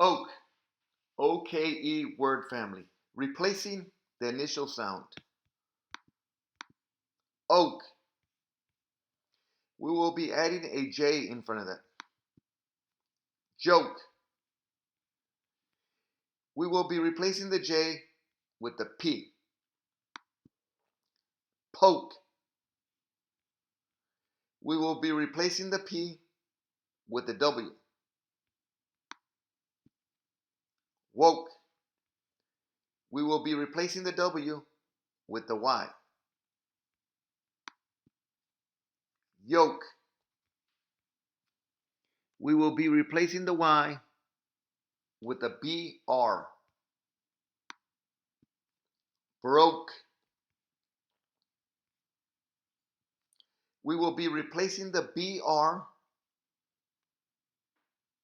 Oak, O-K-E word family, replacing the initial sound. Oak. We will be adding a J in front of that. Joke. We will be replacing the J with the P. Poke. We will be replacing the P with the W. Woke. We will be replacing the W with the Y. Yoke. We will be replacing the Y with the BR. Broke. We will be replacing the BR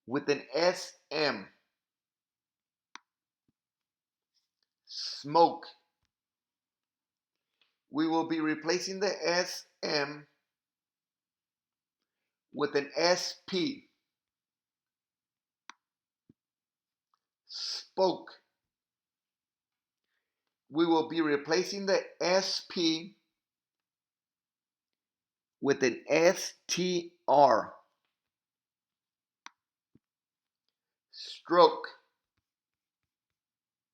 with an SM. Smoke. We will be replacing the SM with an SP. Spoke. We will be replacing the SP with an STR. Stroke.